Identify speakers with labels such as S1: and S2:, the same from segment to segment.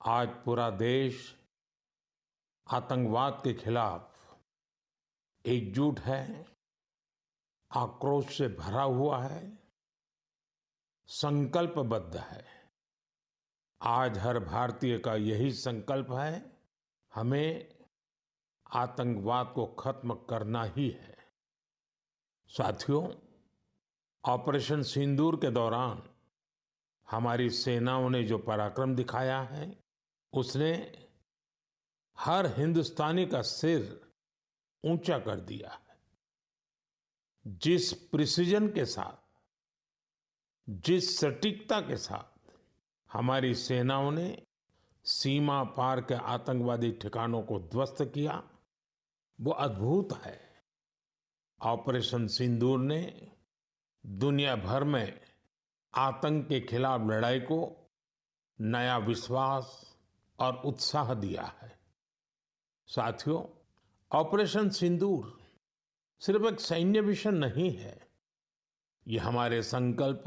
S1: आज पूरा देश आतंकवाद के खिलाफ एकजुट है, आक्रोश से भरा हुआ है, संकल्पबद्ध है। आज हर भारतीय का यही संकल्प है, हमें आतंकवाद को खत्म करना ही है। साथियों, ऑपरेशन सिंदूर के दौरान हमारी सेनाओं ने जो पराक्रम दिखाया है, उसने हर हिंदुस्तानी का सिर ऊंचा कर दिया है। जिस प्रिसिजन के साथ, जिस सटीकता के साथ हमारी सेनाओं ने सीमा पार के आतंकवादी ठिकानों को ध्वस्त किया, वो अद्भुत है। ऑपरेशन सिंदूर ने दुनिया भर में आतंक के खिलाफ लड़ाई को नया विश्वास और उत्साह दिया है। साथियों, ऑपरेशन सिंदूर सिर्फ एक सैन्य मिशन नहीं है, ये हमारे संकल्प,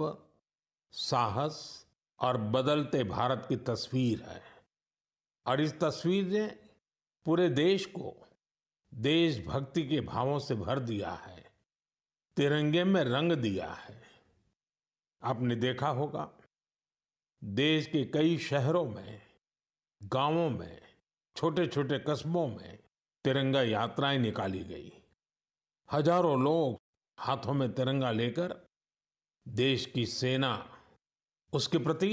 S1: साहस और बदलते भारत की तस्वीर है। और इस तस्वीर ने पूरे देश को देशभक्ति के भावों से भर दिया है, तिरंगे में रंग दिया है। आपने देखा होगा, देश के कई शहरों में, गांवों में, छोटे छोटे कस्बों में तिरंगा यात्राएं निकाली गई। हजारों लोग हाथों में तिरंगा लेकर देश की सेना, उसके प्रति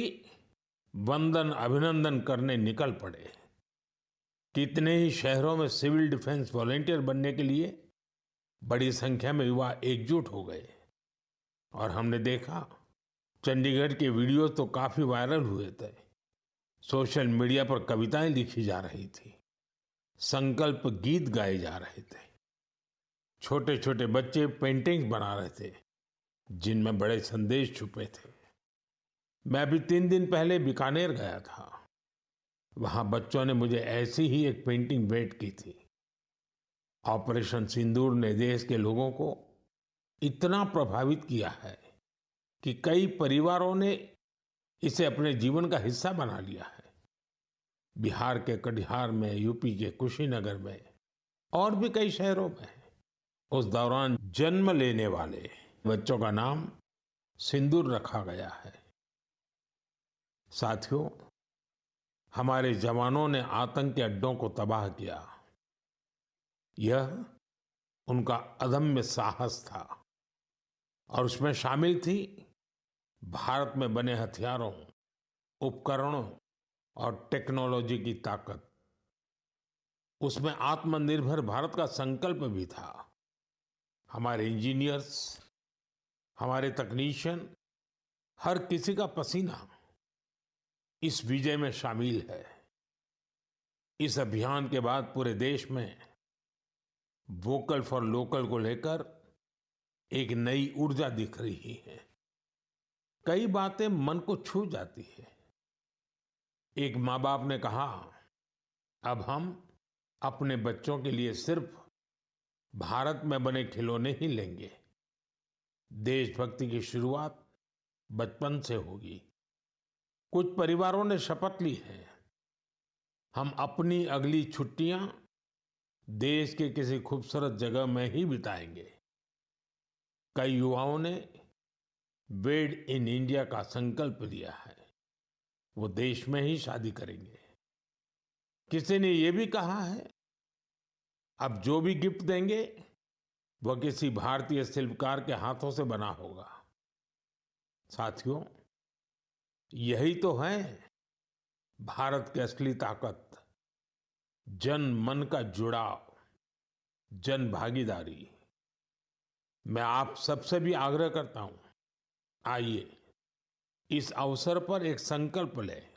S1: वंदन अभिनंदन करने निकल पड़े। कितने ही शहरों में सिविल डिफेंस वॉलंटियर बनने के लिए बड़ी संख्या में युवा एकजुट हो गए। और हमने देखा, चंडीगढ़ के वीडियो तो काफी वायरल हुए थे। सोशल मीडिया पर कविताएं लिखी जा रही थी, संकल्प गीत गाए जा रहे थे, छोटे छोटे बच्चे पेंटिंग्स बना रहे थे जिनमें बड़े संदेश छुपे थे। मैं अभी 3 दिन पहले बीकानेर गया था। वहां बच्चों ने मुझे ऐसी ही एक पेंटिंग भेंट की थी। ऑपरेशन सिंदूर ने देश के लोगों को इतना प्रभावित किया है कि कई परिवारों ने इसे अपने जीवन का हिस्सा बना लिया है। बिहार के कटिहार में, यूपी के कुशीनगर में और भी कई शहरों में उस दौरान जन्म लेने वाले बच्चों का नाम सिंदूर रखा गया है। साथियों, हमारे जवानों ने आतंक के अड्डों को तबाह किया। यह उनका अदम्य साहस था और उसमें शामिल थी भारत में बने हथियारों, उपकरणों और टेक्नोलॉजी की ताकत। उसमें आत्मनिर्भर भारत का संकल्प भी था। हमारे इंजीनियर्स, हमारे तकनीशियन, हर किसी का पसीना इस विजय में शामिल है। इस अभियान के बाद पूरे देश में वोकल फॉर लोकल को लेकर एक नई ऊर्जा दिख रही है। कई बातें मन को छू जाती है। एक माँ बाप ने कहा, अब हम अपने बच्चों के लिए सिर्फ भारत में बने खिलौने ही लेंगे। देशभक्ति की शुरुआत बचपन से होगी। कुछ परिवारों ने शपथ ली है, हम अपनी अगली छुट्टियां देश के किसी खूबसूरत जगह में ही बिताएंगे। कई युवाओं ने मेड इन इंडिया का संकल्प लिया है, वो देश में ही शादी करेंगे। किसी ने ये भी कहा है, अब जो भी गिफ्ट देंगे वह किसी भारतीय शिल्पकार के हाथों से बना होगा। साथियों, यही तो है भारत की असली ताकत, जन मन का जुड़ाव, जन भागीदारी। मैं आप सबसे भी आग्रह करता हूं, आइए इस अवसर पर एक संकल्प लें।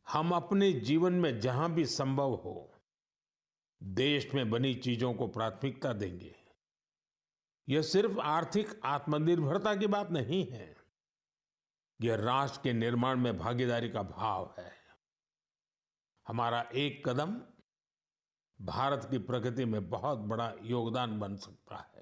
S1: हम अपने जीवन में जहां भी संभव हो, देश में बनी चीजों को प्राथमिकता देंगे। यह सिर्फ आर्थिक आत्मनिर्भरता की बात नहीं है, यह राष्ट्र के निर्माण में भागीदारी का भाव है। हमारा एक कदम भारत की प्रगति में बहुत बड़ा योगदान बन सकता है।